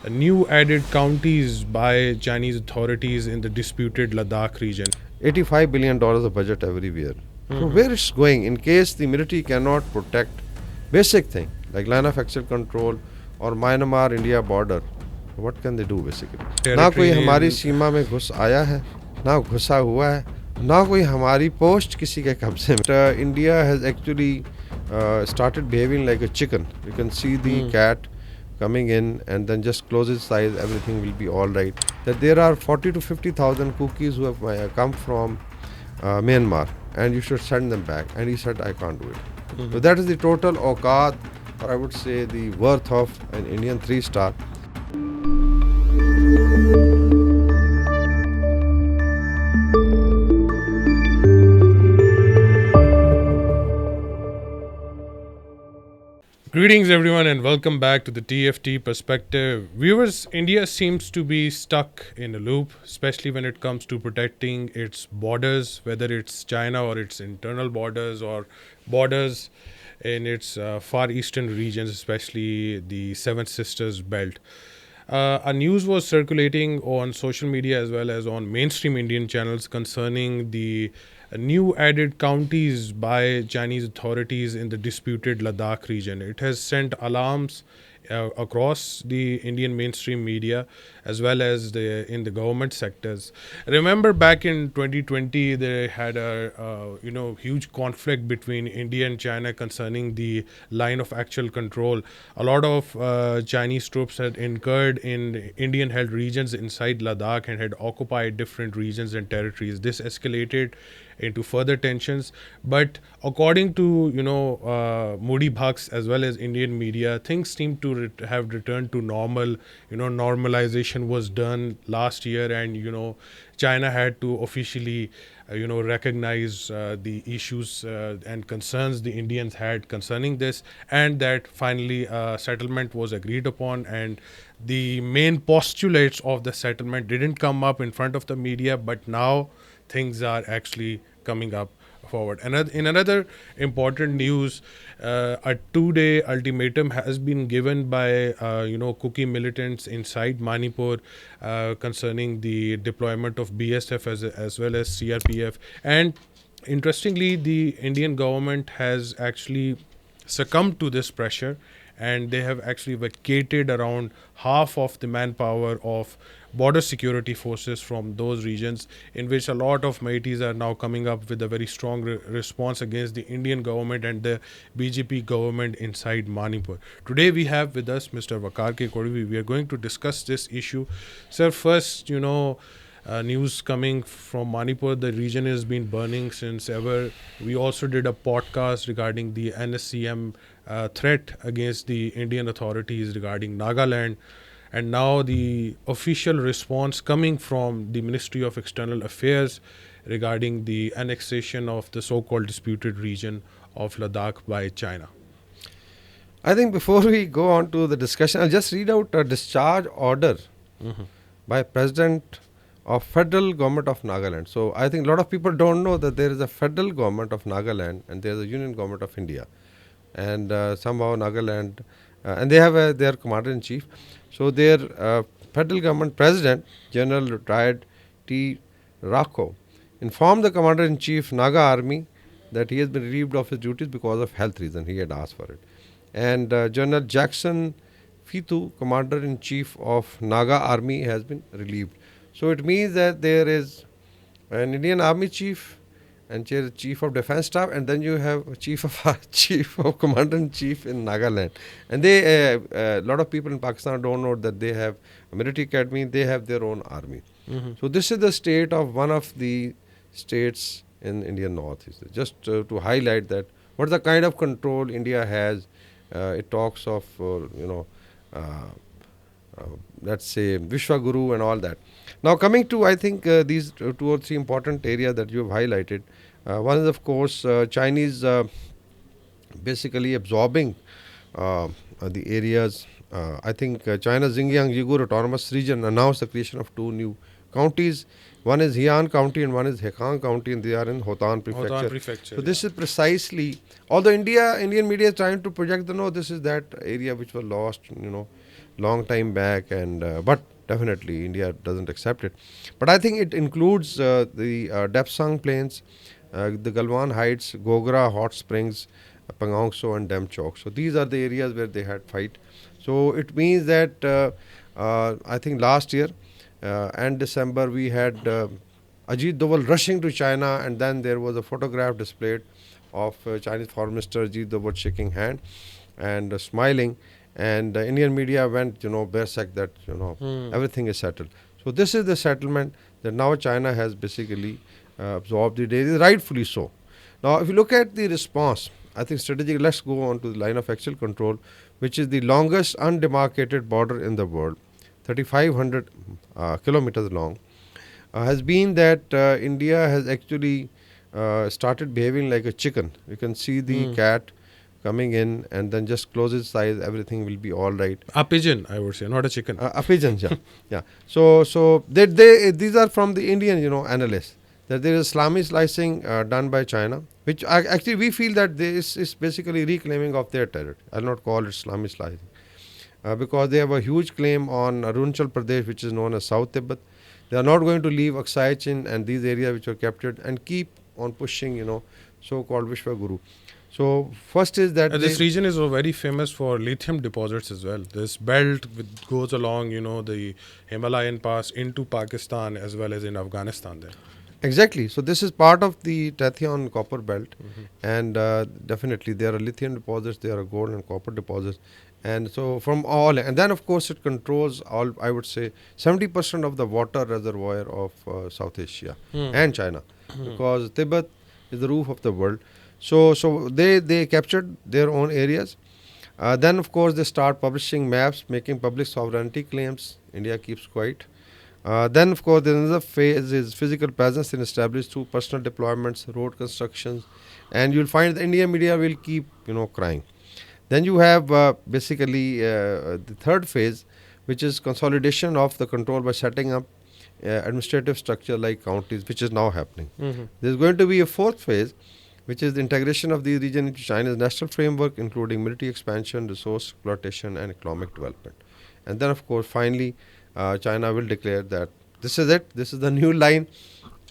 new added counties by Chinese authorities in the disputed Ladakh region. $85 billion of budget every year. So where it's going in case the military cannot protect basic thing like line of actual control or Myanmar India border, what can they do basically? ना कोई Territory हमारी name. सीमा में घुस आया है, ना घुसा हुआ है, ना कोई हमारी पोस्ट किसी के कब्जे में. India has actually started behaving like a chicken. You can see the cat coming in and then just close its eyes, everything will be all right. That there are 40 to 50,000 cookies who have come from Myanmar and you should send them back. And he said, I can't do it. So that is the total awqat, or I would say the worth of an Indian 3-star. Greetings, everyone, and welcome back to the TFT Perspective. Viewers, India seems to be stuck in a loop, especially when it comes to protecting its borders, whether it's China or its internal borders or borders in its far eastern regions, especially the Seven Sisters Belt. A news was circulating on social media as well as on mainstream Indian channels concerning the new added counties by Chinese authorities in the disputed Ladakh region. It has sent alarms across the Indian mainstream media as well as in the government sectors. Remember back in 2020 they had a huge conflict between India and China concerning the line of actual control. A lot of Chinese troops had incurred in Indian held regions inside Ladakh and had occupied different regions and territories. This escalated into further tensions, but according to Moody Bhaks as well as Indian media, things seem to have returned to normal. Normalization was done last year, and China had to officially recognize the issues and concerns the Indians had concerning this, and that finally settlement was agreed upon. And the main postulates of the settlement didn't come up in front of the media, but now things are actually coming up forward. In another important news, a 2-day ultimatum has been given by kuki militants inside Manipur concerning the deployment of BSF as well as CRPF. And interestingly, the Indian government has actually succumbed to this pressure, and they have actually vacated around half of the manpower of border security forces from those regions, in which a lot of Maitis are now coming up with a very strong response against the Indian government and the BJP government inside Manipur. Today we have with us Mr. Vakar K. Kodvi. We are going to discuss this issue. Sir, first, news coming from Manipur. The region has been burning since ever. We also did a podcast regarding the NSCM threat against the Indian authorities regarding Nagaland. And now the official response coming from the Ministry of External Affairs regarding the annexation of the so-called disputed region of Ladakh by China. I think before we go on to the discussion, I'll just read out a discharge order by President of Federal Government of Nagaland. So I think a lot of people don't know that there is a Federal Government of Nagaland and there is a Union Government of India. And somehow Nagaland, and they have their Commander-in-Chief. So their Federal Government President, General Retired T. Rako, informed the Commander-in-Chief Naga Army that he has been relieved of his duties because of health reason. He had asked for it. And General Jackson Fitu, Commander-in-Chief of Naga Army, has been relieved. So it means that there is an Indian Army Chief and Chief of Defence Staff, and then you have Chief of Commander-in-Chief in Nagaland. And they, a lot of people in Pakistan don't know that they have a military academy, they have their own army. So this is the state of one of the states in Indian North. Just to highlight that what is the kind of control India has. It talks of, let's say, Vishwaguru and all that. Now coming to, I think, these 2 or 3 important areas that you have highlighted. One is, of course, Chinese basically absorbing the areas. I think China's Xinjiang Uyghur Autonomous Region announced the creation of 2 new counties. One is Heian County and one is Hekan County, and they are in Hotan Prefecture. So this is precisely, although Indian media is trying to project this is that area which was lost, long time back, and but definitely India doesn't accept it. But I think it includes the Depsang Plains, the Galwan Heights, Gogra Hot Springs, Pangong So and Dam Chowk. So these are the areas where they had fight. So it means that I think last year and December we had Ajit Doval rushing to China, and then there was a photograph displayed of Chinese Foreign Minister Ajit Doval shaking hand and smiling, and Indian media went, berserk that everything is settled. So this is the settlement that now China has basically absorbed the data, rightfully so. Now, if you look at the response, I think strategic. Let's go on to the line of actual control, which is the longest undemarcated border in the world, 3,500 kilometers long, has been that India has actually started behaving like a chicken. You can see the cat coming in and then just close its eyes, everything will be all right. A pigeon, I would say, not a chicken. A pigeon, yeah, yeah. So they these are from the Indian, analysts, that there is Islamic slicing done by China, which actually we feel that this is basically reclaiming of their territory. I'll not call it Islamic slicing because they have a huge claim on Arunachal Pradesh, which is known as South Tibet. They are not going to leave Aksai Chin and these areas which were captured and keep on pushing, so-called Vishwa Guru. So first is that This region is very famous for lithium deposits as well. This belt goes along, the Himalayan pass into Pakistan as well as in Afghanistan there. exactly. So this is part of the Tathion copper belt, and definitely there are lithium deposits, there are gold and copper deposits, and so from all, and then of course it controls all. I would say 70% of the water reservoir of South Asia and China, because Tibet is the roof of the world. So they captured their own areas. Then of course they start publishing maps, making public sovereignty claims. India keeps quiet. Then, of course, there is another phase is physical presence in established through personal deployments, road constructions, and you'll find the Indian media will keep, crying. Then you have basically the third phase, which is consolidation of the control by setting up administrative structure like counties, which is now happening. There's going to be a fourth phase, which is the integration of the region into China's national framework, including military expansion, resource exploitation, and economic development. And then, of course, finally, China will declare that this is it, this is the new line,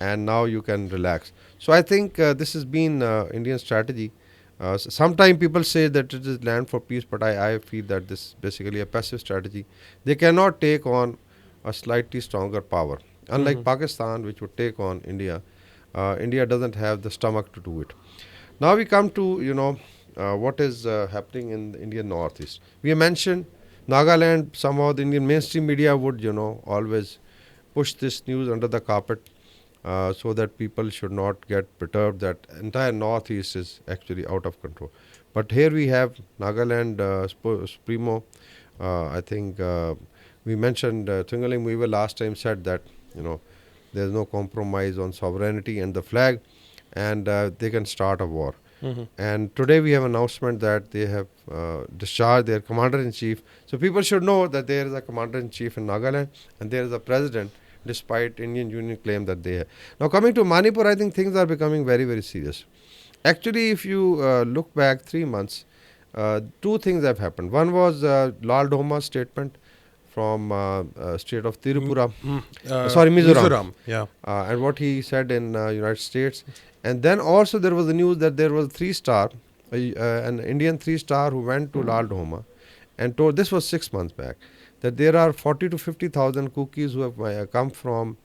and now you can relax. So I think this has been Indian strategy. Sometimes people say that it is land for peace, but I feel that this is basically a passive strategy. They cannot take on a slightly stronger power. Unlike Pakistan, which would take on India, India doesn't have the stomach to do it. Now we come to, what is happening in the Indian Northeast. We mentioned Nagaland. Somehow the Indian mainstream media would, always push this news under the carpet so that people should not get perturbed that entire Northeast is actually out of control. But here we have Nagaland Supremo. I think we mentioned Thingaling Weaver last time said that, there's no compromise on sovereignty and the flag, and they can start a war. And today we have announcement that they have discharged their commander-in-chief. So people should know that there is a commander-in-chief in Nagaland and there is a president, despite Indian Union claim that they have. Now coming to Manipur, I think things are becoming very, very serious. Actually, if you look back 3 months, two things have happened. One was Lal Doma's statement from state of Tirupura, Mizoram. Yeah. And what he said in United States. And then also there was the news that there was 3-star, an Indian 3-star who went to Lal Doma and told, this was 6 months back, that there are 40 to 50,000 cookies who have come from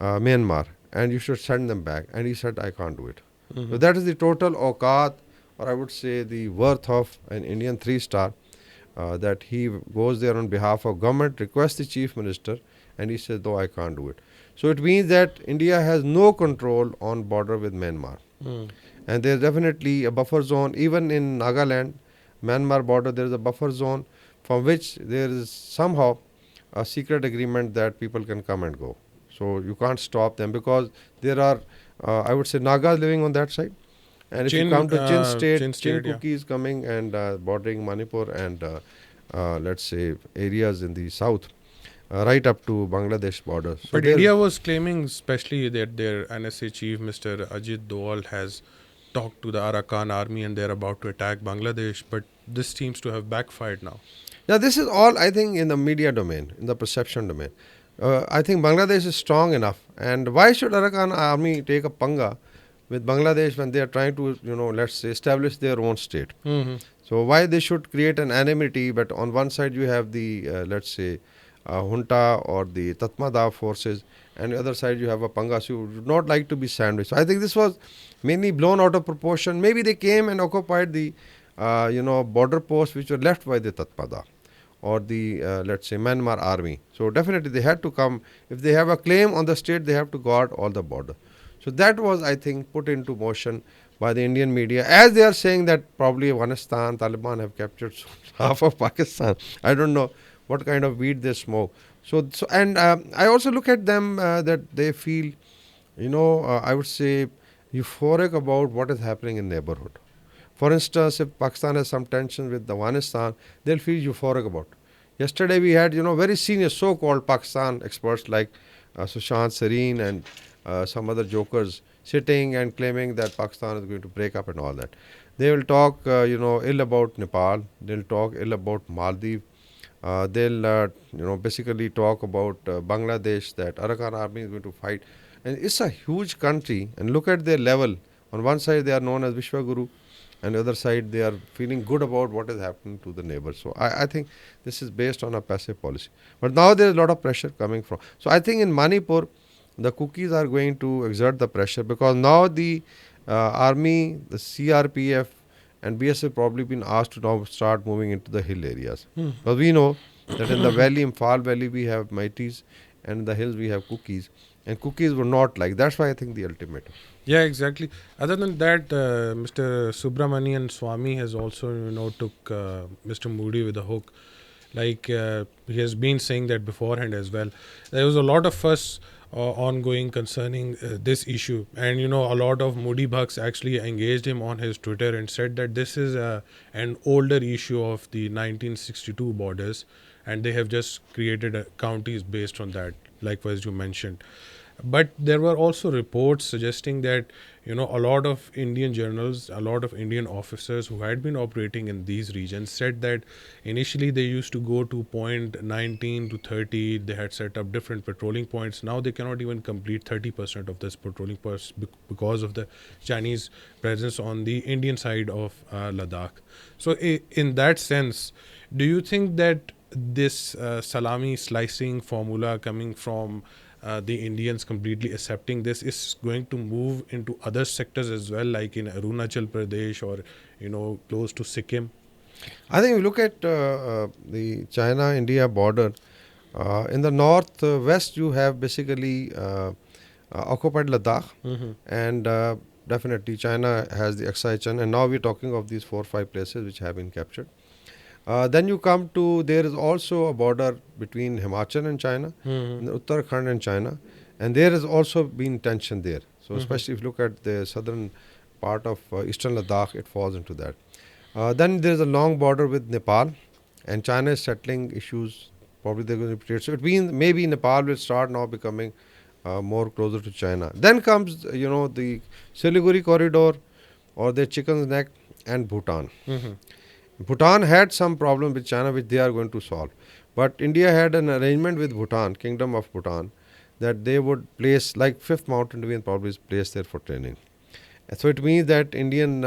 Myanmar and you should send them back. And he said, I can't do it. So that is the total awqat, or I would say the worth of an Indian 3-star, that he goes there on behalf of government, requests the chief minister, and he says, no, I can't do it. So it means that India has no control on border with Myanmar. And there's definitely a buffer zone. Even in Nagaland, Myanmar border, there is a buffer zone from which there is somehow a secret agreement that people can come and go. So you can't stop them because there are, I would say, Nagas living on that side. And if you come to Chin Kuki is coming and bordering Manipur and let's say areas in the south. Right up to Bangladesh border. So but India was claiming especially that their NSA chief, Mr. Ajit Doval, has talked to the Arakan army and they're about to attack Bangladesh. But this seems to have backfired now. Yeah, this is all, I think, in the media domain, in the perception domain. I think Bangladesh is strong enough. And why should Arakan army take a panga with Bangladesh when they are trying to, let's say, establish their own state? Hmm. So why they should create an enmity? But on one side you have the, let's say, junta or the Tatmadaw forces, and the other side you have a pangas who would not like to be sandwiched. So I think this was mainly blown out of proportion. Maybe they came and occupied the, border posts which were left by the Tatmadaw or the, let's say, Myanmar army. So definitely they had to come. If they have a claim on the state, they have to guard all the border. So that was, I think, put into motion by the Indian media, as they are saying that probably Afghanistan, Taliban have captured half of Pakistan. I don't know what kind of weed they smoke. So and I also look at them that they feel, I would say, euphoric about what is happening in neighborhood. For instance, if Pakistan has some tension with Afghanistan, they'll feel euphoric about it. Yesterday we had, very senior so-called Pakistan experts like Sushant Sareen and some other jokers sitting and claiming that Pakistan is going to break up and all that. They will talk, ill about Nepal. They'll talk ill about Maldives. They'll, basically talk about Bangladesh, that Arakan army is going to fight. And it's a huge country. And look at their level. On one side, they are known as Vishwaguru, and the other side, they are feeling good about what is happening to the neighbors. So I think this is based on a passive policy. But now there is a lot of pressure coming from. So I think in Manipur, the cookies are going to exert the pressure, because now the army, the CRPF, and BSF probably been asked to now start moving into the hill areas. Because we know that in the valley, Imphal Valley, we have Mighties, and in the hills we have cookies. And cookies were not like. That's why I think the ultimatum. Yeah, exactly. Other than that, Mr. Subramanian Swamy has also, took Mr. Modi with a hook. Like he has been saying that beforehand as well. There was a lot of fuss ongoing concerning this issue, and a lot of Modi bucks actually engaged him on his Twitter and said that this is an older issue of the 1962 borders, and they have just created counties based on that. Likewise, you mentioned. But there were also reports suggesting that a lot of Indian journals, a lot of Indian officers who had been operating in these regions said that initially they used to go to point 19 to 30. They had set up different patrolling points. Now they cannot even complete 30% of this patrolling points because of the Chinese presence on the Indian side of Ladakh. So in that sense, do you think that this salami slicing formula coming from the Indians completely accepting this is going to move into other sectors as well, like in Arunachal Pradesh or close to Sikkim? I think if you look at the China-India border, in the north west you have basically occupied Ladakh, and definitely China has the excitation, and now we're talking of these 4 or 5 places which have been captured. Then you come to, there is also a border between Himachal and China, and Uttarakhand and China, and there has also been tension there. So especially if you look at the southern part of eastern Ladakh, it falls into that. Then there is a long border with Nepal, and China is settling issues. Probably they're going to create. So it means maybe Nepal will start now becoming more closer to China. Then comes the Siliguri corridor, or the Chicken's Neck, and Bhutan. Bhutan had some problem with China which they are going to solve. But India had an arrangement with Bhutan, Kingdom of Bhutan, that they would place, like Fifth Mountain Division probably is placed there for training. And so it means that Indian,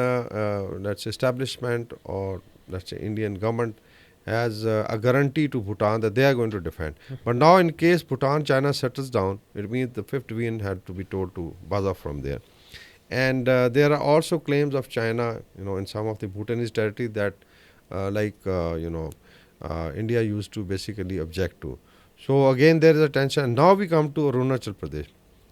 let's say, establishment, or let's say Indian government has a guarantee to Bhutan that they are going to defend. But now in case Bhutan, China settles down, it means the Fifth Division had to be told to buzz off from there. And there are also claims of China, in some of the Bhutanese territory that India used to basically object to. So again there is a tension. Now we come to Arunachal Pradesh.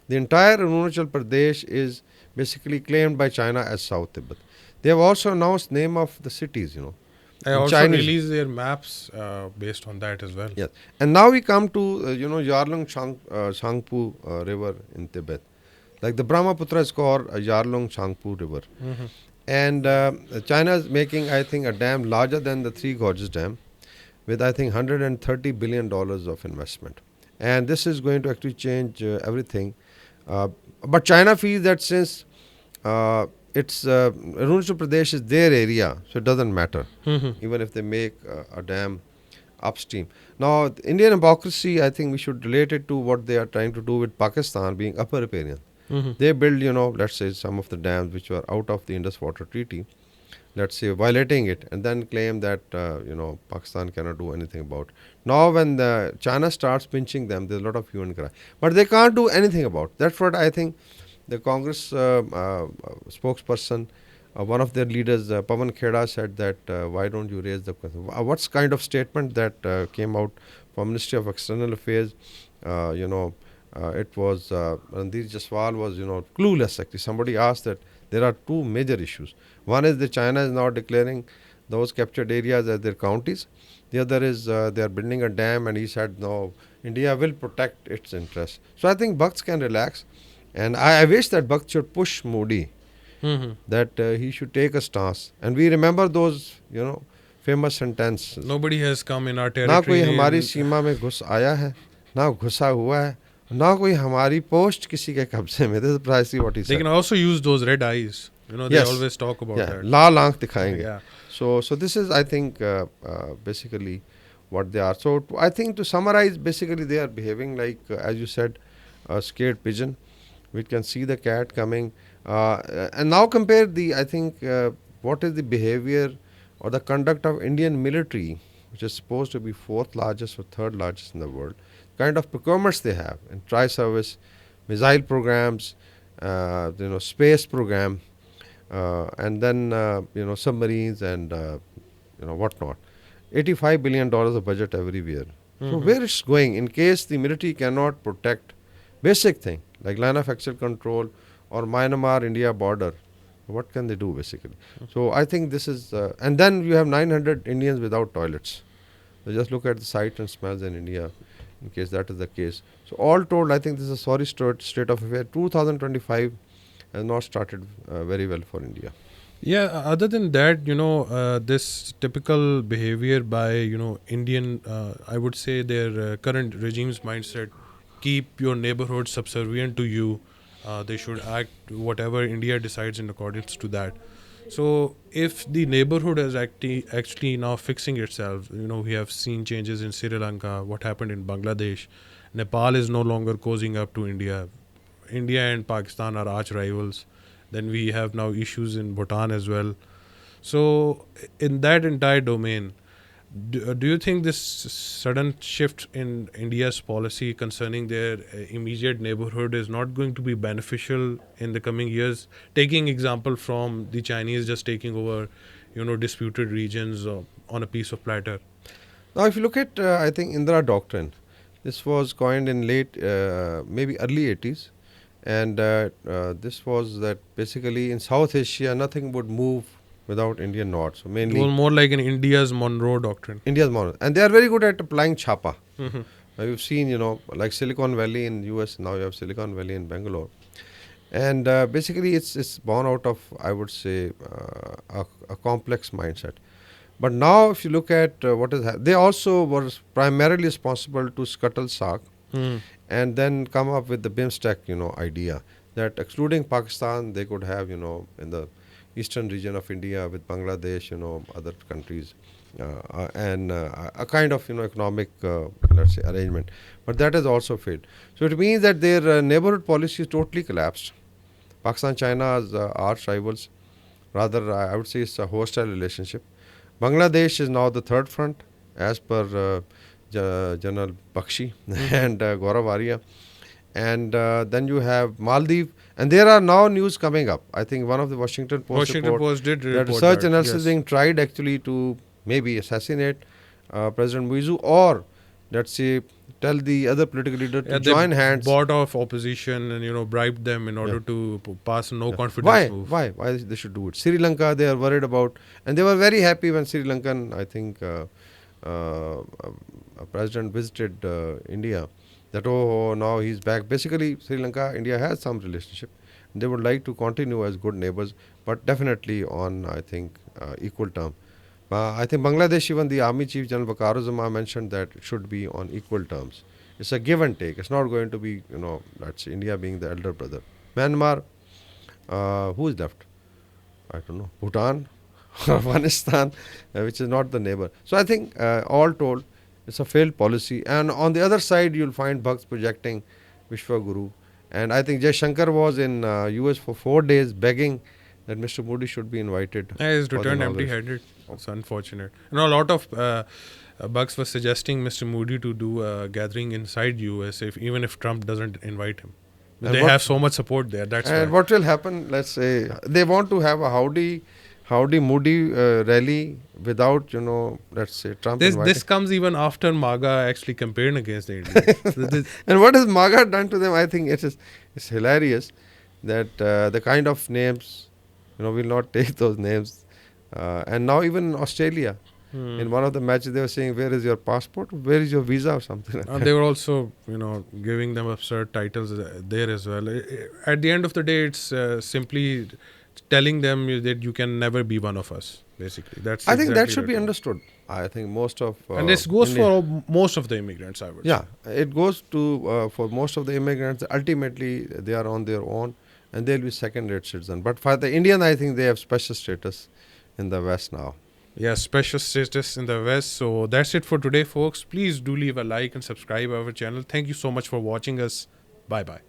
The entire Arunachal Pradesh is basically claimed by China as South Tibet. They have also announced name of the cities, They in also Chinese. release their maps based on that as well. Yes. And now we come to, Yarlung Shangpu river in Tibet. Like the Brahmaputra is called Yarlung Shangpu river. And China is making, I think, a dam larger than the Three Gorges Dam, with, I think, $130 billion of investment. And this is going to actually change everything. But China feels that since it's Arunachal Pradesh is their area, so it doesn't matter. Even if they make a dam upstream. Now, the Indian democracy, I think we should relate it to what they are trying to do with Pakistan being upper riparian. Hmm. They build, let's say some of the dams which were out of the Indus Water Treaty, let's say violating it, and then claim that Pakistan cannot do anything about it. Now when China starts pinching them, there's a lot of hue and cry, but they can't do anything about it. That's what I think the Congress spokesperson, one of their leaders, Pawan Kheda, said that why don't you raise the question. What's kind of statement that came out from Ministry of External Affairs. It was Randir Jaswal was clueless actually. Somebody asked that there are two major issues. One is that China is now declaring those captured areas as their counties. The other is they are building a dam, and he said no, India will protect its interests. So I think Bakht can relax, and I wish that Bakht should push Modi Hmm. that he should take a stance. And we remember those famous sentences. Nobody has come in our ना कोई territory हमारी in. सीमा में घुस आया है, ना घुसा हुआ है, ना कोई हमारी पोस्ट किसी के कब्जे में. This is precisely what he They said. can also use those red eyes. They Yes. always talk about Yeah, that. लाल आंख दिखाएंगे. Yeah. So this is, I think, basically what they are. So I think to summarize, basically they are behaving like, as you said, a scared pigeon. We can see the cat coming. And now compare I think, what is the behavior or the conduct of Indian military, which is supposed to be fourth largest or third largest in the world, kind of procurements they have in tri-service, missile programs, space program, and then submarines and whatnot. $85 billion of budget every year. So where it's going in case the military cannot protect basic thing like line of actual control or Myanmar India border, what can they do basically? So I think this is and then you have 900 Indians without toilets. So just look at the sight and smells in India in case that is the case. So all told, I think this is a sorry state of affair. 2025 has not started very well for India. Yeah, other than that, this typical behavior by, Indian, I would say their current regime's mindset, keep your neighborhood subservient to you. They should act whatever India decides in accordance to that. So if the neighborhood is actually now fixing itself, we have seen changes in Sri Lanka, what happened in Bangladesh. Nepal is no longer cozying up to India. India and Pakistan are arch rivals. Then we have now issues in Bhutan as well. So in that entire domain, do you think this sudden shift in India's policy concerning their immediate neighborhood is not going to be beneficial in the coming years? Taking example from the Chinese just taking over, disputed regions on a piece of platter. Now, if you look at, I think, Indira doctrine, this was coined in late, maybe early 80s. And this was that basically in South Asia, nothing would move without Indian knots. So mainly Well, more like an India's Monroe Doctrine. India's model. And they are very good at applying chapa. Mm-hmm. Now you've seen, like Silicon Valley in US, now you have Silicon Valley in Bangalore. And basically it's born out of, I would say, a complex mindset. But now if you look at what is they also were primarily responsible to scuttle SARC and then come up with the BIMSTEC, idea that excluding Pakistan, they could have, in the eastern region of India with Bangladesh, other countries, and a kind of, economic, let's say, arrangement. But that has also failed. So it means that their neighborhood policy is totally collapsed. Pakistan, China's arch rivals. Rather, I would say it's a hostile relationship. Bangladesh is now the third front, as per General Bakshi and Gaurav Arya. And then you have Maldives, and there are now news coming up. I think one of the Washington Post did that report research that, analysis yes. being tried actually to maybe assassinate President Muizu, or let's say tell the other political leader to join hands. Bought off opposition and bribed them in order to pass a no confidence Why? move. Why they should do it? Sri Lanka, they are worried about, and they were very happy when Sri Lankan, I think, president visited India. That now he's back. Basically, Sri Lanka, India has some relationship. They would like to continue as good neighbors, but definitely on, I think, equal term. I think Bangladesh, even the Army Chief General Waqar mentioned that it should be on equal terms. It's a give and take. It's not going to be, let's say India being the elder brother. Myanmar, who is left? I don't know. Bhutan, Afghanistan, which is not the neighbor. So I think all told, It's a failed policy. And on the other side, you'll find Bhakts projecting Vishwaguru. And I think Jay Shankar was in US for 4 days begging that Mr. Modi should be invited He's for the returned inauguration. empty-handed. It's unfortunate. You know, a lot of Bucks was suggesting Mr. Modi to do a gathering inside US even if Trump doesn't invite him. And They what- have so much support there. That's And why. what will happen? Let's say they want to have a howdy Modi rally without, let's say Trump This inviting. this comes even after MAGA actually campaigned against the Indians. And what has MAGA done to them? I think it's hilarious that the kind of names, we'll not take those names. And now even in Australia, in one of the matches, they were saying, "Where is your passport? Where is your visa?" or something like that. They were also, giving them absurd titles there as well. At the end of the day, it's simply telling them that you can never be one of us. Basically, that's. I think that exactly should be what it is. understood. I think most of And this goes India- for most of the immigrants, I would say. Yeah, it goes to for most of the immigrants. Ultimately, they are on their own, and they'll be second-rate citizens. But for the Indian, I think they have special status in the West now. Yeah, special status in the West. So that's it for today, folks. Please do leave a like and subscribe our channel. Thank you so much for watching us. Bye bye.